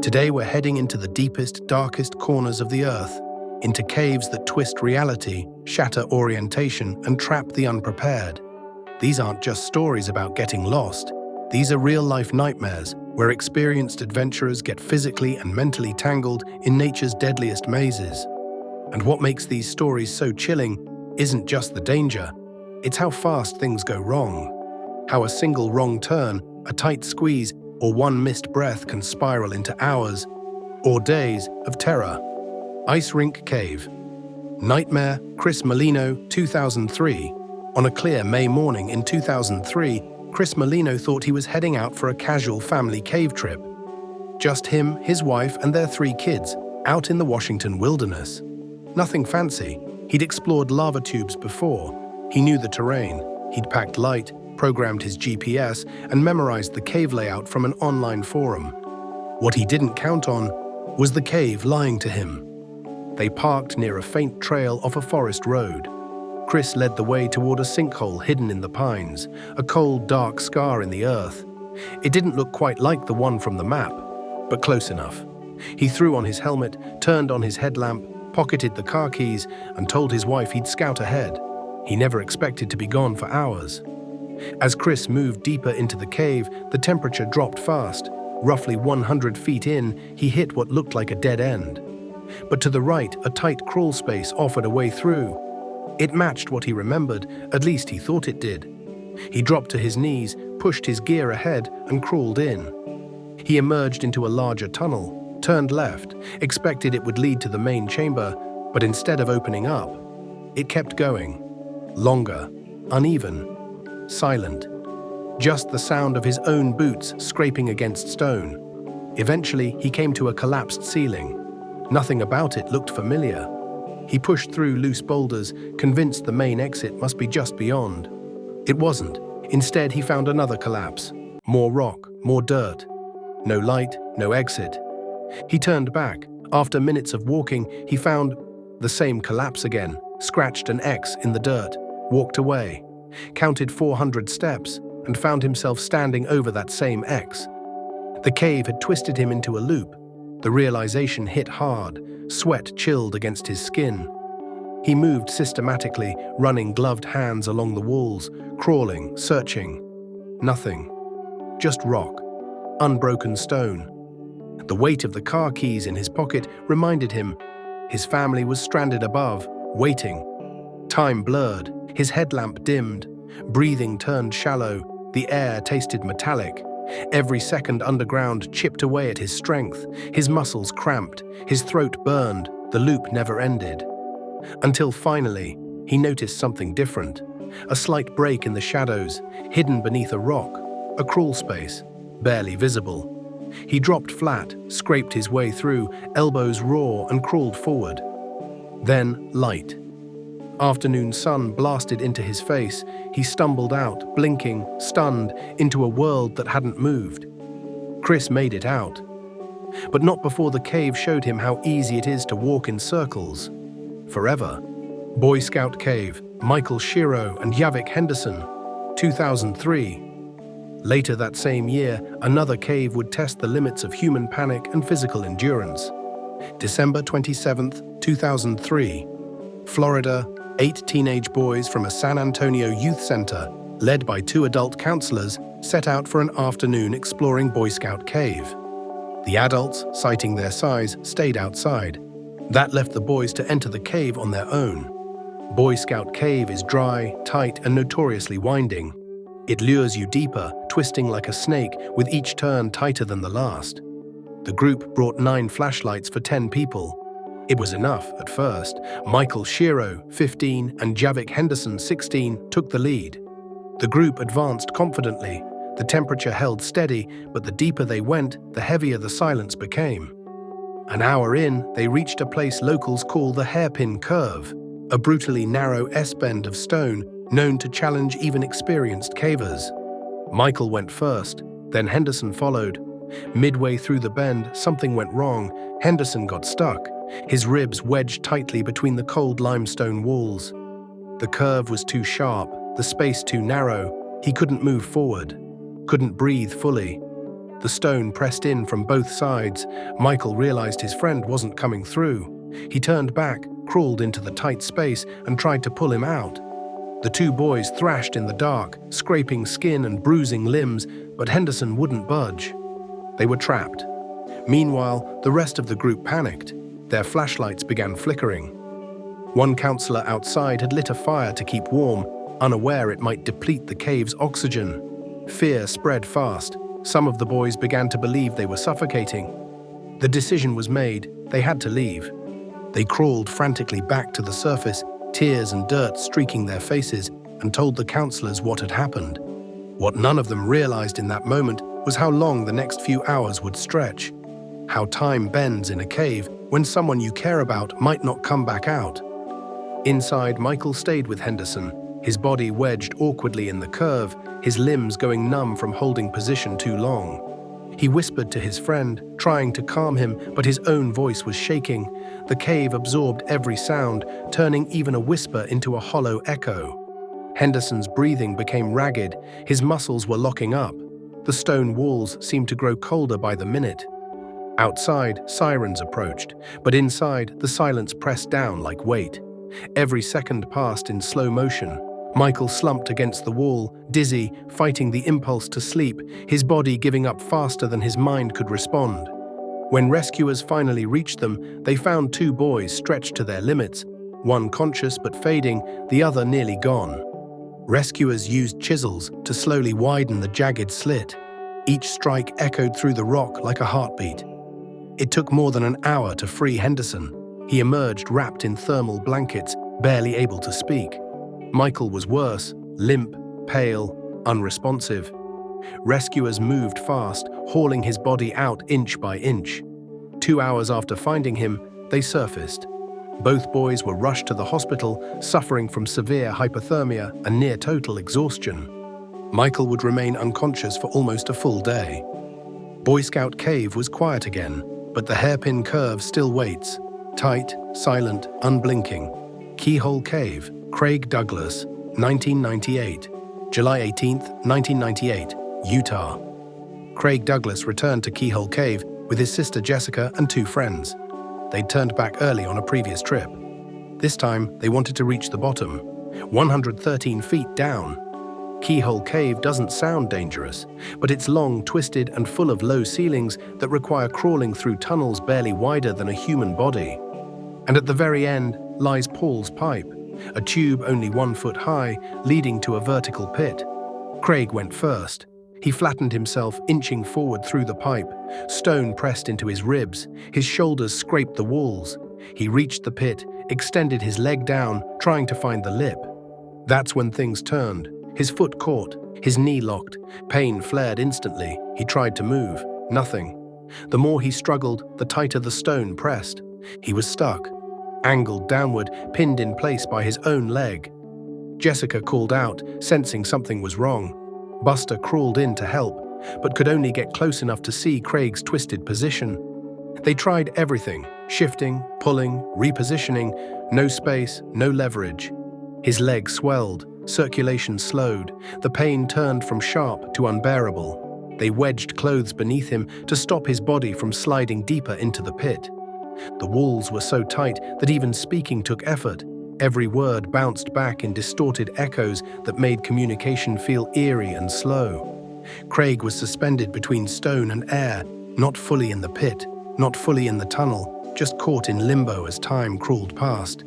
Today we're heading into the deepest, darkest corners of the Earth, into caves that twist reality, shatter orientation, and trap the unprepared. These aren't just stories about getting lost. These are real-life nightmares where experienced adventurers get physically and mentally tangled in nature's deadliest mazes. And what makes these stories so chilling isn't just the danger, it's how fast things go wrong. How a single wrong turn, a tight squeeze, or one missed breath can spiral into hours or days of terror. Ice Rink Cave. Nightmare, Chris Molino, 2003. On a clear May morning in 2003, Chris Molino thought he was heading out for a casual family cave trip. Just him, his wife, and their 3 kids, out in the Washington wilderness. Nothing fancy. He'd explored lava tubes before. He knew the terrain. He'd packed light, programmed his GPS, and memorized the cave layout from an online forum. What he didn't count on was the cave lying to him. They parked near a faint trail off a forest road. Chris led the way toward a sinkhole hidden in the pines, a cold, dark scar in the earth. It didn't look quite like the one from the map, but close enough. He threw on his helmet, turned on his headlamp, pocketed the car keys, and told his wife he'd scout ahead. He never expected to be gone for hours. As Chris moved deeper into the cave, the temperature dropped fast. Roughly 100 feet in, he hit what looked like a dead end. But to the right, a tight crawl space offered a way through. It matched what he remembered, at least he thought it did. He dropped to his knees, pushed his gear ahead, and crawled in. He emerged into a larger tunnel, turned left, expected it would lead to the main chamber, but instead of opening up, it kept going. Longer, uneven, silent. Just the sound of his own boots scraping against stone. Eventually, he came to a collapsed ceiling. Nothing about it looked familiar. He pushed through loose boulders, convinced the main exit must be just beyond. It wasn't. Instead, he found another collapse. More rock, more dirt. No light, no exit. He turned back. After minutes of walking, he found the same collapse again, scratched an X in the dirt, walked away, counted 400 steps, and found himself standing over that same X. The cave had twisted him into a loop. The realization hit hard, sweat chilled against his skin. He moved systematically, running gloved hands along the walls, crawling, searching. Nothing. Just rock. Unbroken stone. The weight of the car keys in his pocket reminded him his family was stranded above, waiting. Time blurred, his headlamp dimmed, breathing turned shallow, the air tasted metallic. Every second underground chipped away at his strength, his muscles cramped, his throat burned, the loop never ended. Until finally, he noticed something different. A slight break in the shadows, hidden beneath a rock, a crawl space, barely visible. He dropped flat, scraped his way through, elbows raw, and crawled forward. Then light. Afternoon sun blasted into his face. He stumbled out, blinking, stunned, into a world that hadn't moved. Chris made it out. But not before the cave showed him how easy it is to walk in circles. Forever. Boy Scout Cave, Michael Shiro and Yavik Henderson, 2003. Later that same year, another cave would test the limits of human panic and physical endurance. December 27, 2003. Florida, 8 teenage boys from a San Antonio youth center, led by 2 adult counselors, set out for an afternoon exploring Boy Scout Cave. The adults, citing their size, stayed outside. That left the boys to enter the cave on their own. Boy Scout Cave is dry, tight, and notoriously winding. It lures you deeper, twisting like a snake, with each turn tighter than the last. The group brought 9 flashlights for 10 people. It was enough at first. Michael Shiro, 15, and Yavik Henderson, 16, took the lead. The group advanced confidently. The temperature held steady, but the deeper they went, the heavier the silence became. An hour in, they reached a place locals call the Hairpin Curve, a brutally narrow S-bend of stone known to challenge even experienced cavers. Michael went first, then Henderson followed. Midway through the bend, something went wrong. Henderson got stuck, his ribs wedged tightly between the cold limestone walls. The curve was too sharp, the space too narrow. He couldn't move forward, couldn't breathe fully. The stone pressed in from both sides. Michael realized his friend wasn't coming through. He turned back, crawled into the tight space, and tried to pull him out. The two boys thrashed in the dark, scraping skin and bruising limbs, but Henderson wouldn't budge. They were trapped. Meanwhile, the rest of the group panicked. Their flashlights began flickering. One counselor outside had lit a fire to keep warm, unaware it might deplete the cave's oxygen. Fear spread fast. Some of the boys began to believe they were suffocating. The decision was made. They had to leave. They crawled frantically back to the surface, tears and dirt streaking their faces, and told the counselors what had happened. What none of them realized in that moment was how long the next few hours would stretch. How time bends in a cave when someone you care about might not come back out. Inside, Michael stayed with Henderson, his body wedged awkwardly in the curve, his limbs going numb from holding position too long. He whispered to his friend, trying to calm him, but his own voice was shaking. The cave absorbed every sound, turning even a whisper into a hollow echo. Henderson's breathing became ragged, his muscles were locking up. The stone walls seemed to grow colder by the minute. Outside, sirens approached, but inside, the silence pressed down like weight. Every second passed in slow motion. Michael slumped against the wall, dizzy, fighting the impulse to sleep, his body giving up faster than his mind could respond. When rescuers finally reached them, they found two boys stretched to their limits, one conscious but fading, the other nearly gone. Rescuers used chisels to slowly widen the jagged slit. Each strike echoed through the rock like a heartbeat. It took more than an hour to free Henderson. He emerged wrapped in thermal blankets, barely able to speak. Michael was worse, limp, pale, unresponsive. Rescuers moved fast, hauling his body out inch by inch. 2 hours after finding him, they surfaced. Both boys were rushed to the hospital, suffering from severe hypothermia and near-total exhaustion. Michael would remain unconscious for almost a full day. Boy Scout Cave was quiet again, but the hairpin curve still waits. Tight, silent, unblinking. Keyhole Cave, Craig Douglas, 1998. July 18, 1998, Utah. Craig Douglas returned to Keyhole Cave with his sister Jessica and two friends. They'd turned back early on a previous trip. This time, they wanted to reach the bottom, 113 feet down. Keyhole Cave doesn't sound dangerous, but it's long, twisted, and full of low ceilings that require crawling through tunnels barely wider than a human body. And at the very end lies Paul's pipe, a tube only 1 foot high, leading to a vertical pit. Craig went first. He flattened himself, inching forward through the pipe. Stone pressed into his ribs. His shoulders scraped the walls. He reached the pit, extended his leg down, trying to find the lip. That's when things turned. His foot caught, his knee locked. Pain flared instantly. He tried to move. Nothing. The more he struggled, the tighter the stone pressed. He was stuck, angled downward, pinned in place by his own leg. Jessica called out, sensing something was wrong. Buster crawled in to help, but could only get close enough to see Craig's twisted position. They tried everything, shifting, pulling, repositioning, no space, no leverage. His leg swelled, circulation slowed, the pain turned from sharp to unbearable. They wedged clothes beneath him to stop his body from sliding deeper into the pit. The walls were so tight that even speaking took effort. Every word bounced back in distorted echoes that made communication feel eerie and slow. Craig was suspended between stone and air, not fully in the pit, not fully in the tunnel, just caught in limbo as time crawled past.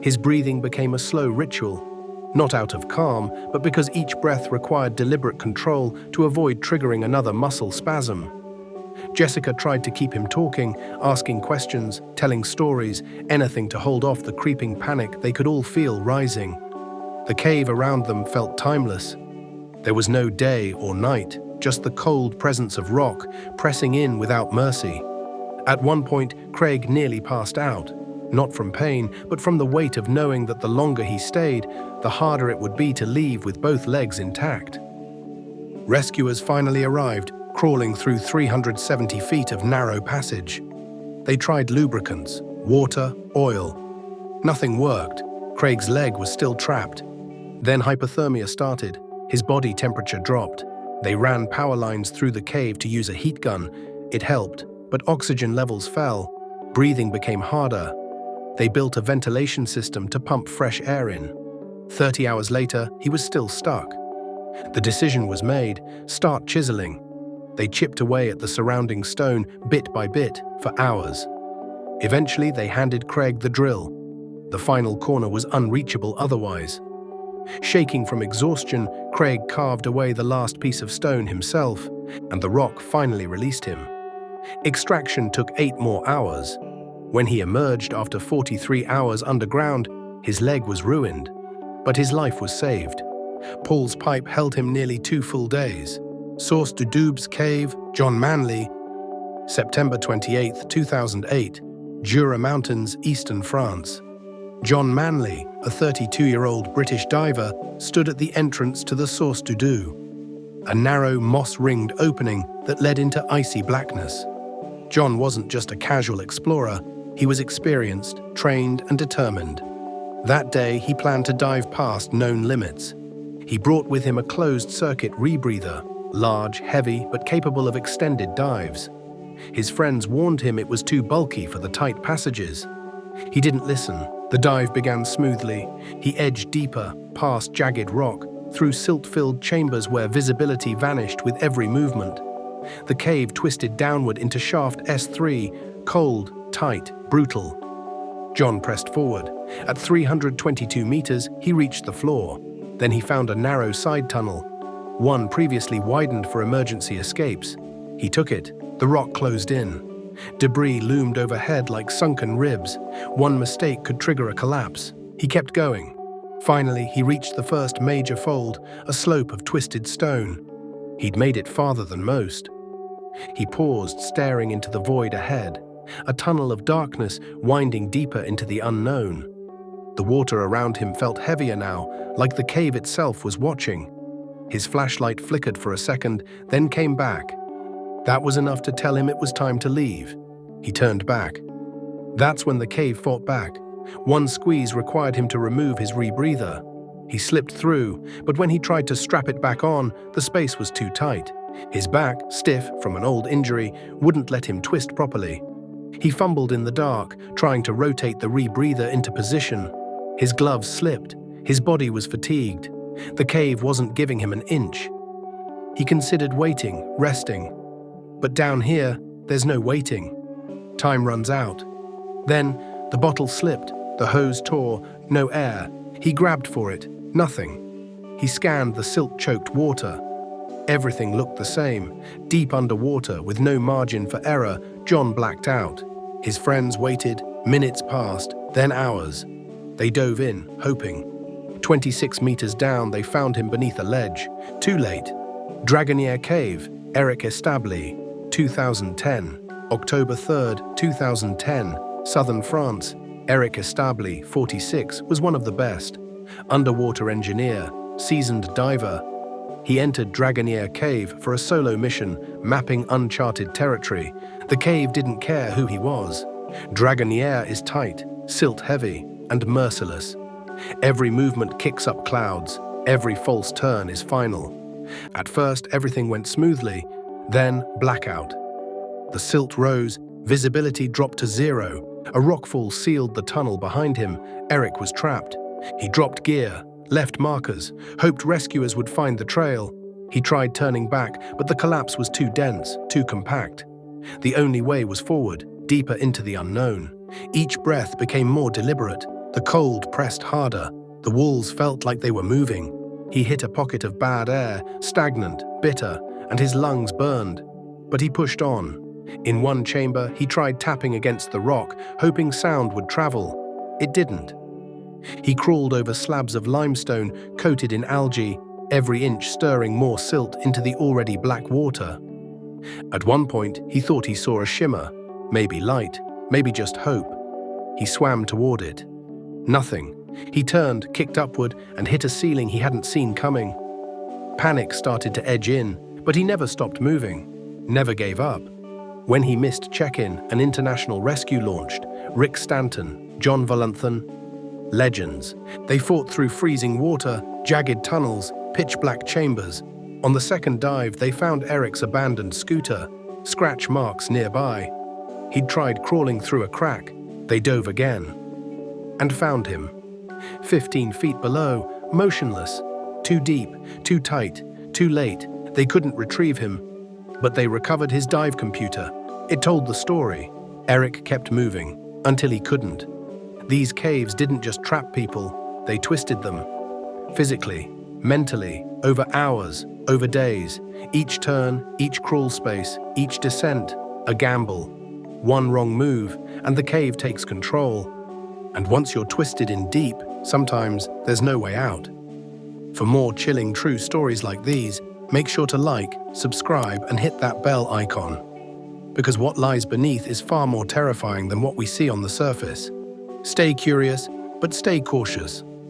His breathing became a slow ritual, not out of calm, but because each breath required deliberate control to avoid triggering another muscle spasm. Jessica tried to keep him talking, asking questions, telling stories, anything to hold off the creeping panic they could all feel rising. The cave around them felt timeless. There was no day or night, just the cold presence of rock pressing in without mercy. At one point, Craig nearly passed out, not from pain, but from the weight of knowing that the longer he stayed, the harder it would be to leave with both legs intact. Rescuers finally arrived, crawling through 370 feet of narrow passage. They tried lubricants, water, oil. Nothing worked. Craig's leg was still trapped. Then hypothermia started. His body temperature dropped. They ran power lines through the cave to use a heat gun. It helped, but oxygen levels fell. Breathing became harder. They built a ventilation system to pump fresh air in. 30 hours later, he was still stuck. The decision was made: start chiseling. They chipped away at the surrounding stone bit by bit for hours. Eventually, they handed Craig the drill. The final corner was unreachable otherwise. Shaking from exhaustion, Craig carved away the last piece of stone himself, and the rock finally released him. Extraction took 8 more hours. When he emerged after 43 hours underground, his leg was ruined, but his life was saved. Paul's pipe held him nearly 2 full days. Source: Doudoub's Cave, John Manley. September 28, 2008, Jura Mountains, eastern France. John Manley, a 32-year-old British diver, stood at the entrance to the Source Doudou, a narrow, moss-ringed opening that led into icy blackness. John wasn't just a casual explorer, he was experienced, trained, and determined. That day, he planned to dive past known limits. He brought with him a closed-circuit rebreather, large, heavy, but capable of extended dives. His friends warned him it was too bulky for the tight passages. He didn't listen. The dive began smoothly. He edged deeper, past jagged rock, through silt-filled chambers where visibility vanished with every movement. The cave twisted downward into shaft S3, cold, tight, brutal. John pressed forward. At 322 meters, he reached the floor. Then he found a narrow side tunnel, one previously widened for emergency escapes. He took it. The rock closed in. Debris loomed overhead like sunken ribs. One mistake could trigger a collapse. He kept going. Finally, he reached the first major fold, a slope of twisted stone. He'd made it farther than most. He paused, staring into the void ahead, a tunnel of darkness winding deeper into the unknown. The water around him felt heavier now, like the cave itself was watching. His flashlight flickered for a second, then came back. That was enough to tell him it was time to leave. He turned back. That's when the cave fought back. One squeeze required him to remove his rebreather. He slipped through, but when he tried to strap it back on, the space was too tight. His back, stiff from an old injury, wouldn't let him twist properly. He fumbled in the dark, trying to rotate the rebreather into position. His gloves slipped. His body was fatigued. The cave wasn't giving him an inch. He considered waiting, resting. But down here, there's no waiting. Time runs out. Then, the bottle slipped, the hose tore, no air. He grabbed for it, nothing. He scanned the silt-choked water. Everything looked the same. Deep underwater, with no margin for error, John blacked out. His friends waited. Minutes passed, then hours. They dove in, hoping. 26 meters down, they found him beneath a ledge. Too late. Dragonniere Cave, Eric Establi, 2010. October 3rd, 2010. Southern France. Eric Establi, 46, was one of the best. Underwater engineer, seasoned diver. He entered Dragonniere Cave for a solo mission, mapping uncharted territory. The cave didn't care who he was. Dragonniere is tight, silt-heavy, and merciless. Every movement kicks up clouds. Every false turn is final. At first, everything went smoothly. Then, blackout. The silt rose. Visibility dropped to 0. A rockfall sealed the tunnel behind him. Eric was trapped. He dropped gear, left markers, hoped rescuers would find the trail. He tried turning back, but the collapse was too dense, too compact. The only way was forward, deeper into the unknown. Each breath became more deliberate. The cold pressed harder. The walls felt like they were moving. He hit a pocket of bad air, stagnant, bitter, and his lungs burned. But he pushed on. In one chamber, he tried tapping against the rock, hoping sound would travel. It didn't. He crawled over slabs of limestone coated in algae, every inch stirring more silt into the already black water. At one point, he thought he saw a shimmer, maybe light, maybe just hope. He swam toward it. Nothing. He turned, kicked upward, and hit a ceiling he hadn't seen coming. Panic started to edge in, but he never stopped moving, never gave up. When he missed check-in, an international rescue launched. Rick Stanton, John Valenthan, legends. They fought through freezing water, jagged tunnels, pitch-black chambers. On the second dive, they found Eric's abandoned scooter, scratch marks nearby. He'd tried crawling through a crack. They dove again and found him. 15 feet below, motionless. Too deep, too tight, too late. They couldn't retrieve him, but they recovered his dive computer. It told the story. Eric kept moving until he couldn't. These caves didn't just trap people, they twisted them. Physically, mentally, over hours, over days. Each turn, each crawl space, each descent, a gamble. One wrong move, and the cave takes control. And once you're twisted in deep, sometimes there's no way out. For more chilling true stories like these, make sure to like, subscribe, and hit that bell icon. Because what lies beneath is far more terrifying than what we see on the surface. Stay curious, but stay cautious.